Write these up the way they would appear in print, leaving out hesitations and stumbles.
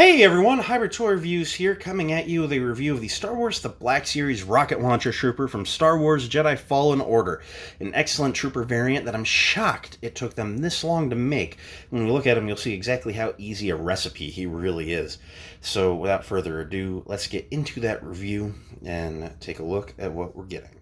Hey everyone, Hybrid Toy Reviews here, coming at you with a review of the Star Wars The Black Series Rocket Launcher Trooper from Star Wars Jedi Fallen Order. An excellent trooper variant that I'm shocked it took them this long to make. When you look at him, you'll see exactly how easy a recipe he really is. So without further ado, let's get into that review and take a look at what we're getting.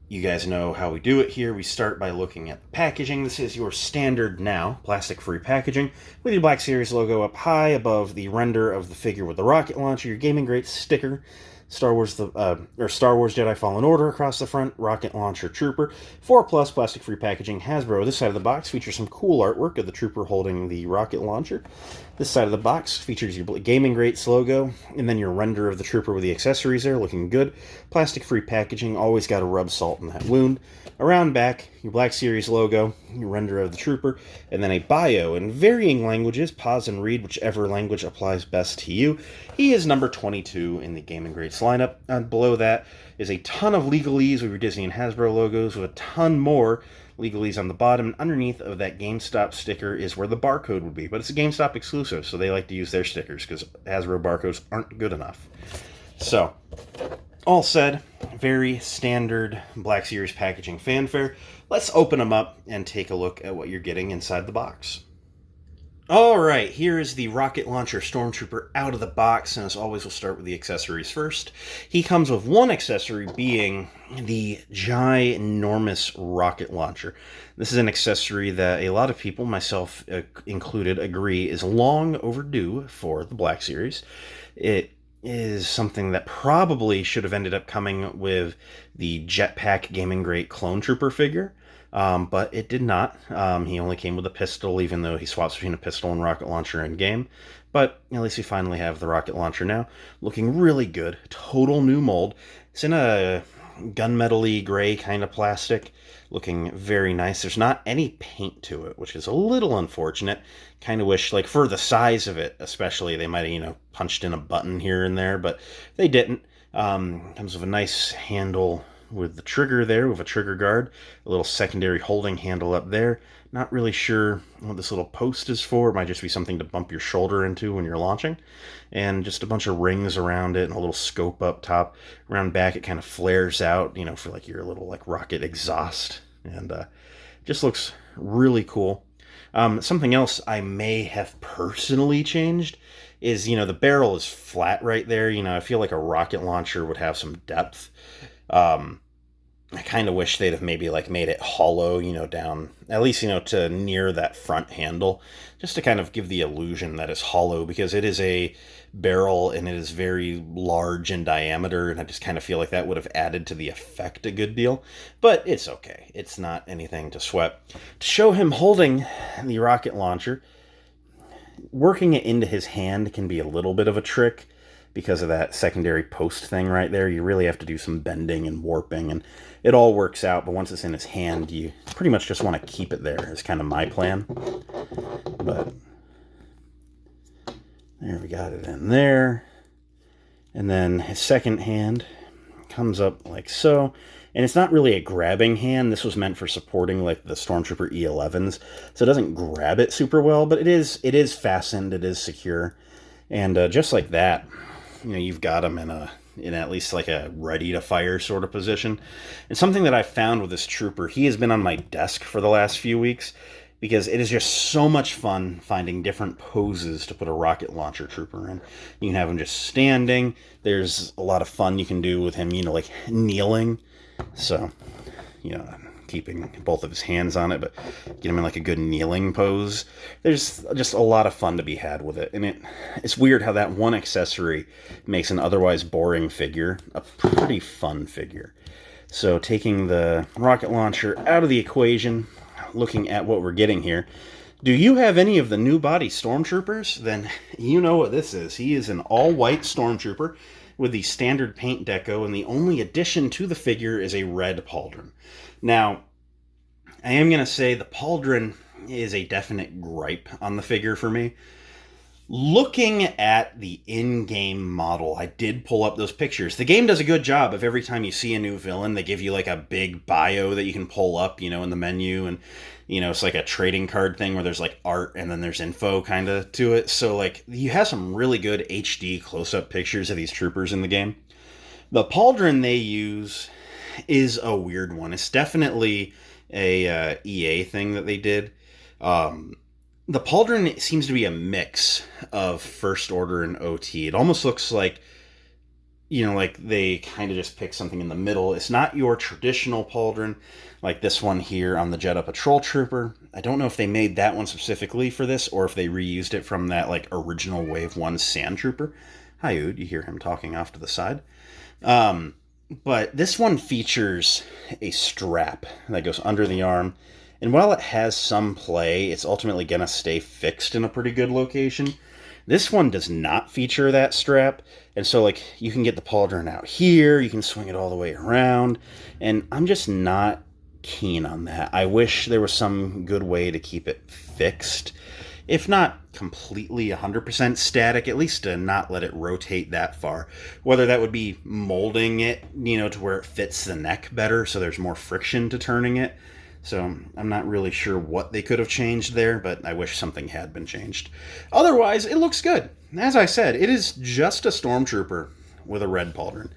You guys know how we do it here. We start by looking at the packaging. This is your standard now plastic-free packaging with your Black Series logo up high above the render of the figure with the rocket launcher, your Gaming Great sticker, Star Wars Jedi Fallen Order across the front, rocket launcher trooper, 4+ plastic-free packaging. Hasbro. This side of the box features some cool artwork of the trooper holding the rocket launcher. This side of the box features your Gaming Greats logo, and then your render of the trooper with the accessories there, looking good. Plastic-free packaging, always got to rub salt in that wound. Around back, your Black Series logo, your render of the trooper, and then a bio in varying languages. Pause and read whichever language applies best to you. He is number 22 in the Gaming Greats lineup. And below that is a ton of legalese with your Disney and Hasbro logos, with a ton more legalese on the bottom. And underneath of that GameStop sticker is where the barcode would be, but it's a GameStop exclusive, so they like to use their stickers because Hasbro barcodes aren't good enough. So, all said, very standard Black Series packaging fanfare. Let's open them up and take a look at what you're getting inside the box. Alright, here is the rocket launcher Stormtrooper out of the box, and as always we'll start with the accessories first. He comes with one accessory being the ginormous rocket launcher. This is an accessory that a lot of people, myself included, agree is long overdue for the Black Series. It is something that probably should have ended up coming with the Jetpack Gaming Great Clone Trooper figure. But it did not. He only came with a pistol, even though he swaps between a pistol and rocket launcher in game. But at least we finally have the rocket launcher now. Looking really good. Total new mold. It's in a gunmetal-y gray kind of plastic. Looking very nice. There's not any paint to it, which is a little unfortunate. Kind of wish, like, for the size of it especially, they might have, punched in a button here and there, but they didn't. Comes with a nice handle with the trigger there, with a trigger guard, a little secondary holding handle up there. Not really sure what this little post is for. It might just be something to bump your shoulder into when you're launching. And just a bunch of rings around it and a little scope up top. Around back it kind of flares out, for like your little rocket exhaust. And just looks really cool. Something else I may have personally changed is, the barrel is flat right there. I feel like a rocket launcher would have some depth. I kind of wish they'd have maybe made it hollow, down, at least, to near that front handle, just to kind of give the illusion that it's hollow, because it is a barrel and it is very large in diameter, and I just kind of feel like that would have added to the effect a good deal, but it's okay. It's not anything to sweat. To show him holding the rocket launcher, working it into his hand can be a little bit of a trick, because of that secondary post thing right there. You really have to do some bending and warping, and it all works out, but once it's in his hand, you pretty much just want to keep it there. It's kind of my plan. But there, we got it in there. And then his second hand comes up like so. And it's not really a grabbing hand. This was meant for supporting the Stormtrooper E11s. So it doesn't grab it super well, but it is fastened, it is secure. And just like that, you've got him in at least a ready to fire sort of position. And something that I found with this trooper, he has been on my desk for the last few weeks, because it is just so much fun finding different poses to put a rocket launcher trooper in. You can have him just standing. There's a lot of fun you can do with him, kneeling. So, keeping both of his hands on it, but get him in a good kneeling pose. There's just a lot of fun to be had with it, and it's weird how that one accessory makes an otherwise boring figure a pretty fun figure. So taking the rocket launcher out of the equation, looking at what we're getting here, do you have any of the new body Stormtroopers? Then you know what this is. He is an all-white Stormtrooper with the standard paint deco, and the only addition to the figure is a red pauldron. Now, I am going to say the pauldron is a definite gripe on the figure for me. Looking at the in-game model, I did pull up those pictures. The game does a good job of every time you see a new villain, they give you like a big bio that you can pull up, in the menu. And, it's like a trading card thing where there's like art and then there's info kind of to it. So like you have some really good HD close-up pictures of these troopers in the game. The pauldron they use is a weird one. It's definitely a EA thing that they did. The pauldron seems to be a mix of First Order and OT. It almost looks like, like they kind of just picked something in the middle. It's not your traditional pauldron, like this one here on the Jedi Patrol Trooper. I don't know if they made that one specifically for this, or if they reused it from that, like, original Wave 1 Sand Trooper. Hi, Ood. You hear him talking off to the side. But this one features a strap that goes under the arm. And while it has some play, it's ultimately going to stay fixed in a pretty good location. This one does not feature that strap. And so, like, you can get the pauldron out here. You can swing it all the way around. And I'm just not keen on that. I wish there was some good way to keep it fixed. If not completely 100% static, at least to not let it rotate that far. Whether that would be molding it, to where it fits the neck better so there's more friction to turning it. So I'm not really sure what they could have changed there, but I wish something had been changed. Otherwise, it looks good. As I said, it is just a stormtrooper with a red pauldron.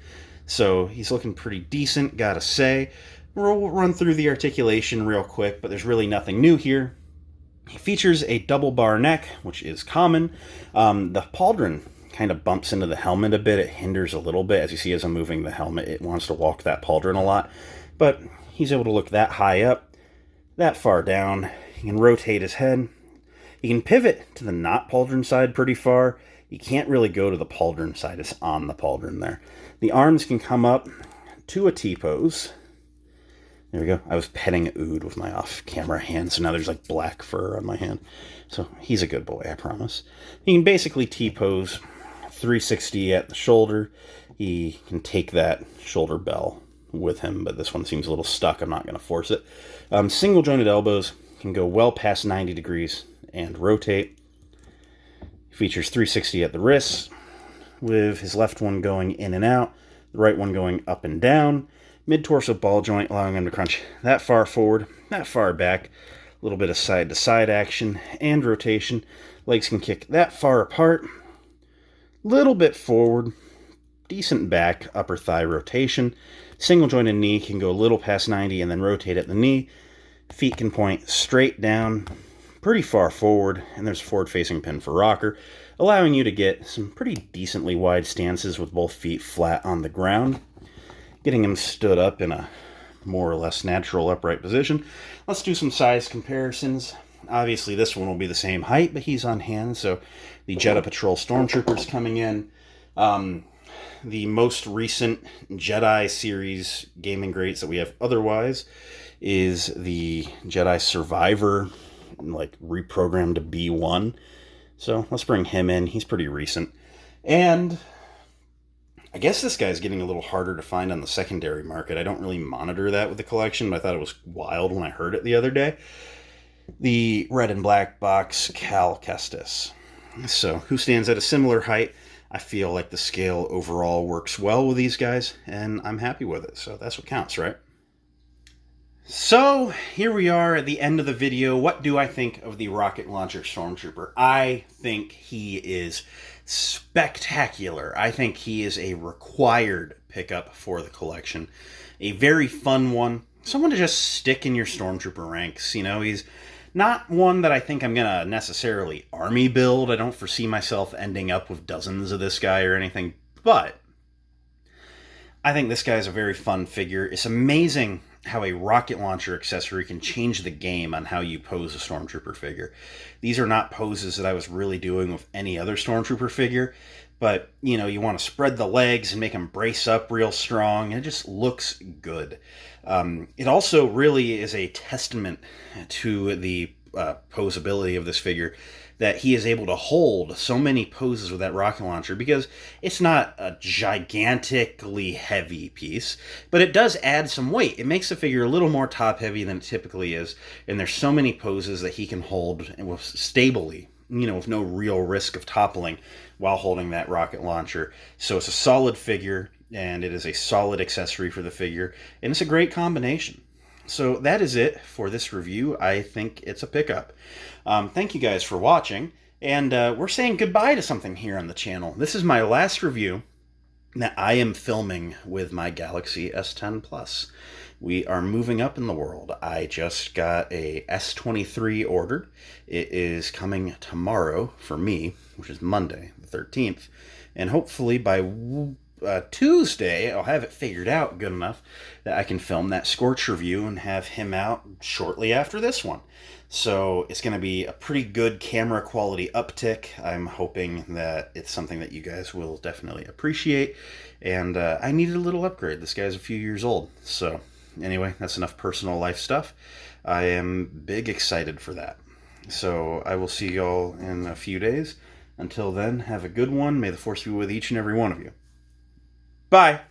So he's looking pretty decent, gotta say. We'll run through the articulation real quick, but there's really nothing new here. He features a double bar neck, which is common. The pauldron kind of bumps into the helmet a bit. It hinders a little bit. As you see, as I'm moving the helmet, it wants to walk that pauldron a lot. But he's able to look that high up, that far down. He can rotate his head. He can pivot to the not pauldron side pretty far. You can't really go to the pauldron side. It's on the pauldron there. The arms can come up to a T-pose. There we go. I was petting Ood with my off-camera hand, so now there's like black fur on my hand. So he's a good boy, I promise. He can basically T-pose 360 at the shoulder. He can take that shoulder bell with him, but this one seems a little stuck. I'm not going to force it. Single jointed elbows can go well past 90 degrees and rotate. Features 360 at the wrists, with his left one going in and out, the right one going up and down. Mid-torso ball joint, allowing him to crunch that far forward, that far back. A little bit of side-to-side action and rotation. Legs can kick that far apart. Little bit forward. Decent back, upper thigh rotation. Single jointed knee can go a little past 90 and then rotate at the knee. Feet can point straight down, pretty far forward, and there's a forward-facing pin for rocker, allowing you to get some pretty decently wide stances with both feet flat on the ground. Getting him stood up in a more or less natural upright position. Let's do some size comparisons. Obviously, this one will be the same height, but he's on hand, so the Jedi Patrol Stormtroopers coming in. The most recent Jedi series gaming greats that we have otherwise is the Jedi Survivor, like reprogrammed to B1. So let's bring him in. He's pretty recent. And I guess this guy's getting a little harder to find on the secondary market. I don't really monitor that with the collection, but I thought it was wild when I heard it the other day. The red and black box Cal Kestis. So, who stands at a similar height? I feel like the scale overall works well with these guys, and I'm happy with it. So that's what counts, right? So, here we are at the end of the video. What do I think of the Rocket Launcher Stormtrooper? I think he is spectacular. I think he is a required pickup for the collection. A very fun one. Someone to just stick in your Stormtrooper ranks. He's not one that I think I'm going to necessarily army build. I don't foresee myself ending up with dozens of this guy or anything. But I think this guy is a very fun figure. It's amazing how a rocket launcher accessory can change the game on how you pose a Stormtrooper figure. These are not poses that I was really doing with any other Stormtrooper figure, but, you want to spread the legs and make them brace up real strong, and it just looks good. It also really is a testament to the posability of this figure, that he is able to hold so many poses with that rocket launcher, because it's not a gigantically heavy piece, but it does add some weight. It makes the figure a little more top heavy than it typically is, and there's so many poses that he can hold stably with no real risk of toppling while holding that rocket launcher. So it's a solid figure, and it is a solid accessory for the figure, and it's a great combination. So that is it for this review. I think it's a pickup. Thank you guys for watching, and we're saying goodbye to something here on the channel. This is my last review that I am filming with my Galaxy S10 Plus. We are moving up in the world. I just got a S23 ordered. It is coming tomorrow for me, which is Monday, the 13th. And hopefully by Tuesday, I'll have it figured out good enough that I can film that Scorch review and have him out shortly after this one. So it's going to be a pretty good camera quality uptick. I'm hoping that it's something that you guys will definitely appreciate. And I needed a little upgrade. This guy's a few years old. So anyway, that's enough personal life stuff. I am big excited for that. So I will see y'all in a few days. Until then, have a good one. May the Force be with each and every one of you. Bye!